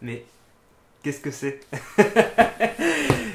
Mais qu'est-ce que c'est?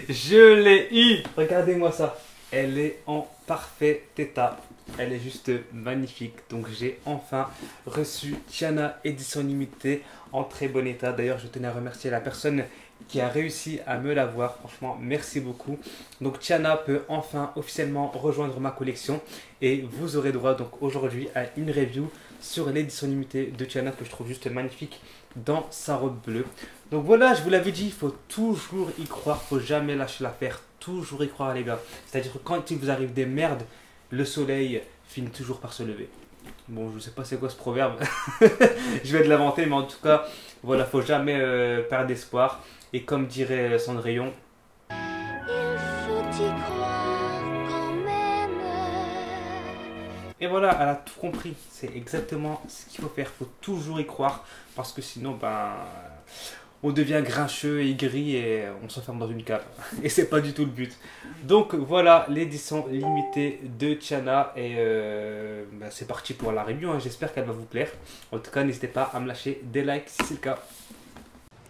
Je l'ai eu! Regardez-moi ça. Elle est en parfait état. Elle est juste magnifique. Donc j'ai enfin reçu Tiana édition limitée en très bon état. D'ailleurs, je tenais à remercier la personne qui a réussi à me l'avoir. Franchement, merci beaucoup. Donc Tiana peut enfin officiellement rejoindre ma collection. Et vous aurez droit donc aujourd'hui à une review sur l'édition limitée de Tiana que je trouve juste magnifique dans sa robe bleue. Donc voilà, je vous l'avais dit, il faut toujours y croire, il ne faut jamais lâcher l'affaire, toujours y croire les gars. C'est-à-dire que quand il vous arrive des merdes, le soleil finit toujours par se lever. Bon, je ne sais pas c'est quoi ce proverbe, je vais te l'inventer, mais en tout cas, voilà, faut jamais perdre espoir. Et comme dirait Cendrillon, il faut y croire quand même. Et voilà, elle a tout compris. C'est exactement ce qu'il faut faire. Il faut toujours y croire. Parce que sinon, ben, on devient grincheux, aigri et on s'enferme dans une cave. Et c'est pas du tout le but. Donc voilà l'édition limitée de Tiana. Et ben, c'est parti pour la review. Hein. J'espère qu'elle va vous plaire. En tout cas, n'hésitez pas à me lâcher des likes si c'est le cas.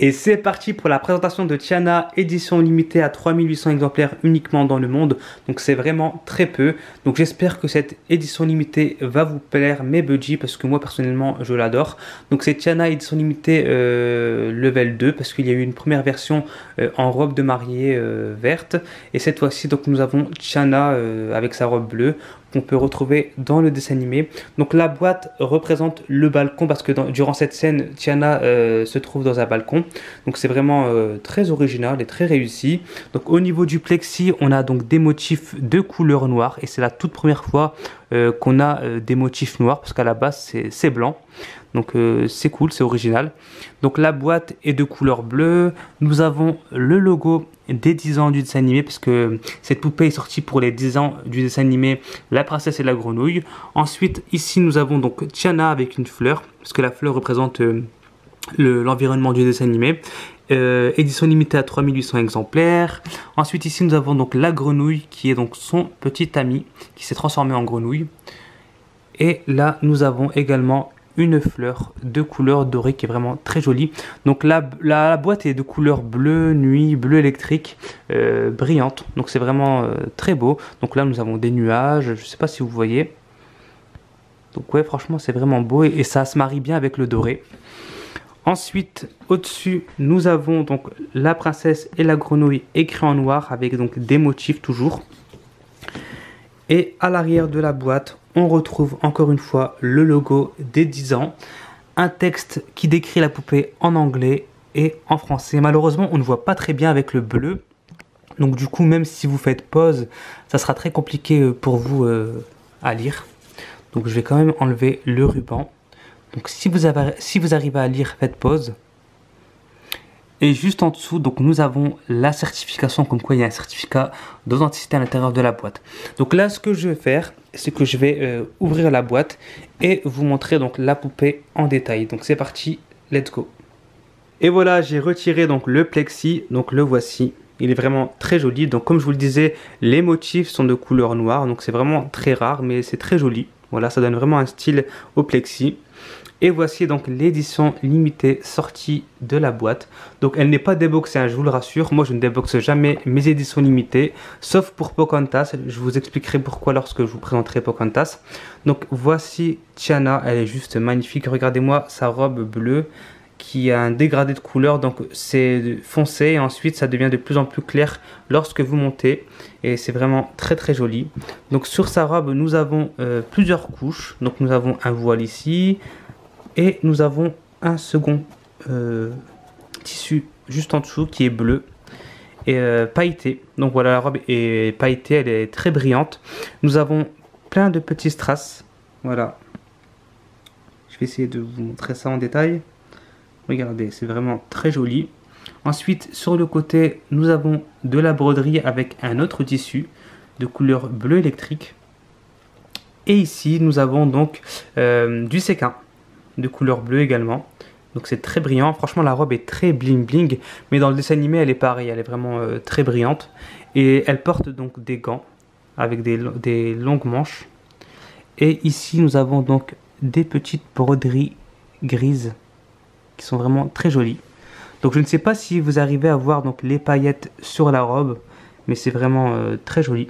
Et c'est parti pour la présentation de Tiana, édition limitée à 3800 exemplaires uniquement dans le monde. Donc c'est vraiment très peu. Donc j'espère que cette édition limitée va vous plaire, mes budgets, parce que moi personnellement je l'adore. Donc c'est Tiana édition limitée level 2, parce qu'il y a eu une première version en robe de mariée verte. Et cette fois-ci donc nous avons Tiana avec sa robe bleue, qu'on peut retrouver dans le dessin animé. Donc la boîte représente le balcon parce que durant cette scène, Tiana se trouve dans un balcon. Donc c'est vraiment très original et très réussi. Donc au niveau du plexi, on a donc des motifs de couleur noire et c'est la toute première fois qu'on a des motifs noirs parce qu'à la base c'est blanc. Donc c'est cool, c'est original. Donc la boîte est de couleur bleue. Nous avons le logo des 10 ans du dessin animé, parce que cette poupée est sortie pour les 10 ans du dessin animé La Princesse et la Grenouille. Ensuite, ici, nous avons donc Tiana avec une fleur, parce que la fleur représente l'environnement du dessin animé. Édition limitée à 3800 exemplaires. Ensuite, ici, nous avons donc la grenouille, qui est donc son petit ami, qui s'est transformé en grenouille. Et là, nous avons également une fleur de couleur dorée qui est vraiment très jolie. Donc la boîte est de couleur bleu nuit, bleu électrique, brillante. Donc c'est vraiment très beau. Donc là nous avons des nuages, je ne sais pas si vous voyez. Donc ouais, franchement c'est vraiment beau et ça se marie bien avec le doré. Ensuite, au-dessus, nous avons donc la princesse et la grenouille écrit en noir avec donc des motifs toujours. Et à l'arrière de la boîte, on retrouve encore une fois le logo des 10 ans, un texte qui décrit la poupée en anglais et en français. Malheureusement, on ne voit pas très bien avec le bleu. Donc du coup, même si vous faites pause, ça sera très compliqué pour vous à lire. Donc je vais quand même enlever le ruban. Donc si vous arrivez à lire, faites pause. Et juste en dessous, donc nous avons la certification, comme quoi il y a un certificat d'authenticité à l'intérieur de la boîte. Donc là, ce que je vais faire, c'est que je vais ouvrir la boîte et vous montrer donc la poupée en détail. Donc c'est parti, let's go. Et voilà, j'ai retiré donc le plexi, donc le voici. Il est vraiment très joli. Donc comme je vous le disais, les motifs sont de couleur noire, donc c'est vraiment très rare, mais c'est très joli. Voilà, ça donne vraiment un style au plexi. Et voici donc l'édition limitée sortie de la boîte. Donc elle n'est pas déboxée, hein, je vous le rassure. Moi je ne déboxe jamais mes éditions limitées, sauf pour Pocahontas. Je vous expliquerai pourquoi lorsque je vous présenterai Pocahontas. Donc voici Tiana, elle est juste magnifique. Regardez-moi sa robe bleue qui a un dégradé de couleur. Donc c'est foncé et ensuite ça devient de plus en plus clair lorsque vous montez. Et c'est vraiment très très joli. Donc sur sa robe nous avons plusieurs couches. Donc nous avons un voile ici. Et nous avons un second tissu juste en dessous qui est bleu et pailleté. Donc voilà, la robe est pailletée, elle est très brillante. Nous avons plein de petits strass. Voilà. Je vais essayer de vous montrer ça en détail. Regardez, c'est vraiment très joli. Ensuite, sur le côté, nous avons de la broderie avec un autre tissu de couleur bleu électrique. Et ici, nous avons donc du séquin de couleur bleue également. Donc c'est très brillant. Franchement, la robe est très bling bling. Mais dans le dessin animé, elle est pareille. Elle est vraiment très brillante. Et elle porte donc des gants avec des longues manches. Et ici, nous avons donc des petites broderies grises qui sont vraiment très jolies. Donc je ne sais pas si vous arrivez à voir donc les paillettes sur la robe, mais c'est vraiment très joli.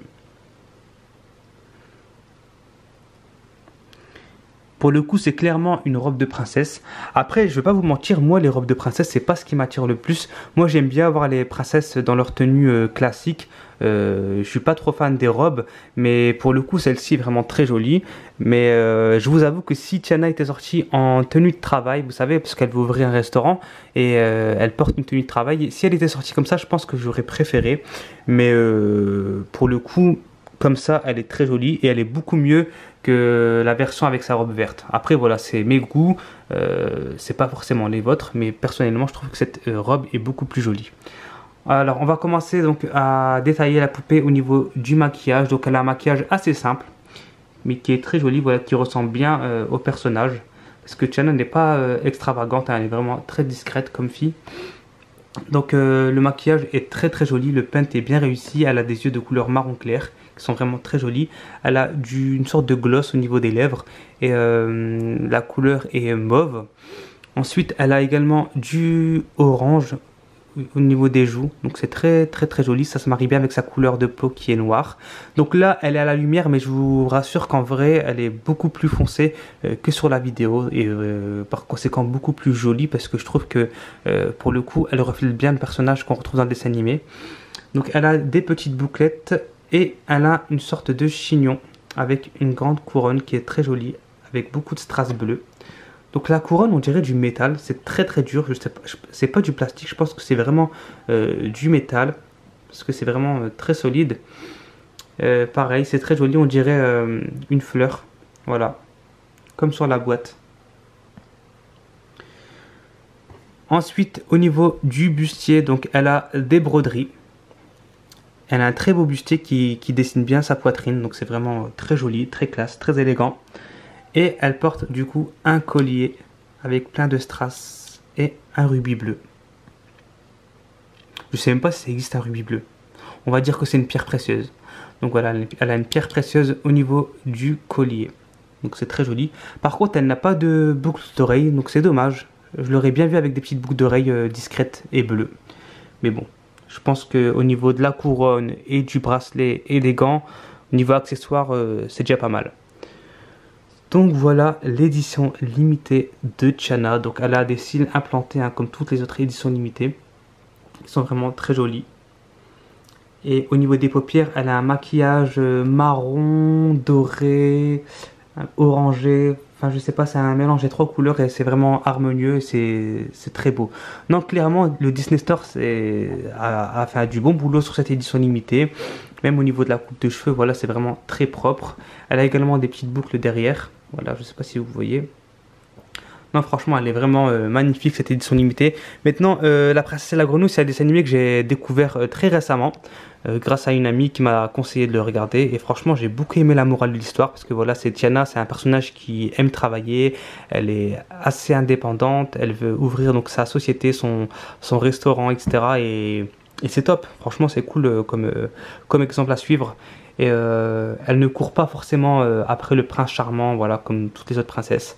Pour le coup, c'est clairement une robe de princesse. Après, je vais pas vous mentir, moi, les robes de princesse, c'est pas ce qui m'attire le plus. Moi, j'aime bien voir les princesses dans leur tenue classique. Je suis pas trop fan des robes, mais pour le coup, celle-ci est vraiment très jolie. Mais je vous avoue que si Tiana était sortie en tenue de travail, vous savez, parce qu'elle veut ouvrir un restaurant et elle porte une tenue de travail, si elle était sortie comme ça, je pense que j'aurais préféré. Mais pour le coup, comme ça, elle est très jolie et elle est beaucoup mieux que la version avec sa robe verte. Après, voilà, c'est mes goûts, c'est pas forcément les vôtres, mais personnellement, je trouve que cette robe est beaucoup plus jolie. Alors, on va commencer donc à détailler la poupée au niveau du maquillage. Donc, elle a un maquillage assez simple, mais qui est très joli, voilà, qui ressemble bien au personnage. Parce que Tiana n'est pas extravagante, hein, elle est vraiment très discrète comme fille. Donc le maquillage est très très joli, le paint est bien réussi, elle a des yeux de couleur marron clair qui sont vraiment très jolis. Elle a une sorte de gloss au niveau des lèvres et la couleur est mauve. Ensuite elle a également du orange au niveau des joues, donc c'est très très très joli, ça se marie bien avec sa couleur de peau qui est noire. Donc là elle est à la lumière, mais je vous rassure qu'en vrai elle est beaucoup plus foncée que sur la vidéo et par conséquent beaucoup plus jolie, parce que je trouve que pour le coup elle reflète bien le personnage qu'on retrouve dans le dessin animé. Donc elle a des petites bouclettes et elle a une sorte de chignon avec une grande couronne qui est très jolie avec beaucoup de strass bleues. Donc la couronne, on dirait du métal, c'est très très dur, je sais pas, c'est pas du plastique, je pense que c'est vraiment du métal, parce que c'est vraiment très solide. Pareil, c'est très joli, on dirait une fleur, voilà, comme sur la boîte. Ensuite, au niveau du bustier, donc elle a des broderies. Elle a un très beau bustier qui dessine bien sa poitrine, donc c'est vraiment très joli, très classe, très élégant. Et elle porte du coup un collier avec plein de strass et un rubis bleu. Je sais même pas si ça existe un rubis bleu. On va dire que c'est une pierre précieuse. Donc voilà, elle a une pierre précieuse au niveau du collier. Donc c'est très joli. Par contre, elle n'a pas de boucle d'oreille, donc c'est dommage. Je l'aurais bien vu avec des petites boucles d'oreilles discrètes et bleues. Mais bon, je pense qu'au niveau de la couronne et du bracelet et des gants, au niveau accessoires, c'est déjà pas mal. Donc voilà l'édition limitée de Tiana. Donc elle a des cils implantés hein, comme toutes les autres éditions limitées. Ils sont vraiment très jolis. Et au niveau des paupières, elle a un maquillage marron, doré, orangé. Enfin je sais pas, c'est un mélange des trois couleurs et c'est vraiment harmonieux et c'est très beau. Donc clairement le Disney Store a fait du bon boulot sur cette édition limitée. Même au niveau de la coupe de cheveux, voilà, c'est vraiment très propre. Elle a également des petites boucles derrière. Voilà, je ne sais pas si vous voyez. Non, franchement, elle est vraiment magnifique cette édition limitée. Maintenant, La Princesse et la Grenouille, c'est un dessin animé que j'ai découvert très récemment. Grâce à une amie qui m'a conseillé de le regarder. Et franchement, j'ai beaucoup aimé la morale de l'histoire. Parce que voilà, c'est Tiana, c'est un personnage qui aime travailler. Elle est assez indépendante. Elle veut ouvrir donc sa société, son restaurant, etc. Et c'est top. Franchement, c'est cool comme exemple à suivre. Et elle ne court pas forcément après le prince charmant, voilà, comme toutes les autres princesses.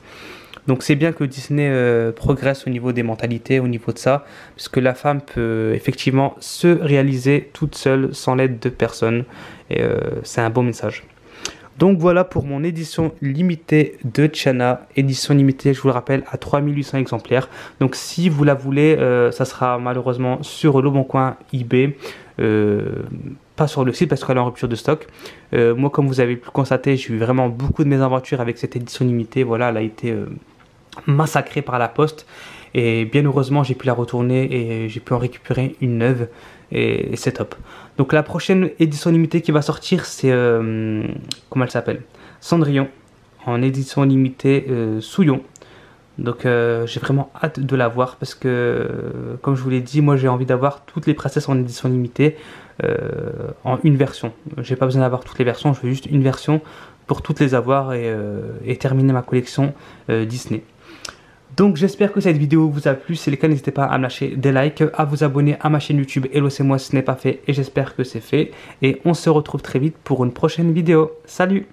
Donc c'est bien que Disney progresse au niveau des mentalités, au niveau de ça, parce que la femme peut effectivement se réaliser toute seule, sans l'aide de personne. Et c'est un bon message. Donc voilà pour mon édition limitée de Tiana. Édition limitée, je vous le rappelle, à 3800 exemplaires. Donc si vous la voulez, ça sera malheureusement sur Leboncoin, eBay. Pas sur le site parce qu'elle est en rupture de stock. Moi, comme vous avez pu le constater, j'ai eu vraiment beaucoup de mésaventures avec cette édition limitée. Voilà, elle a été massacrée par la poste. Et bien heureusement, j'ai pu la retourner et j'ai pu en récupérer une neuve. Et c'est top. Donc la prochaine édition limitée qui va sortir, c'est... comment elle s'appelle? Cendrillon. En édition limitée Souillon. Donc j'ai vraiment hâte de la voir parce que, comme je vous l'ai dit, moi j'ai envie d'avoir toutes les princesses en édition limitée en une version. J'ai pas besoin d'avoir toutes les versions, je veux juste une version pour toutes les avoir et terminer ma collection Disney. Donc j'espère que cette vidéo vous a plu. Si c'est le cas, n'hésitez pas à me lâcher des likes, à vous abonner à ma chaîne YouTube Hello c'est moi si ce n'est pas fait, et j'espère que c'est fait. Et on se retrouve très vite pour une prochaine vidéo. Salut!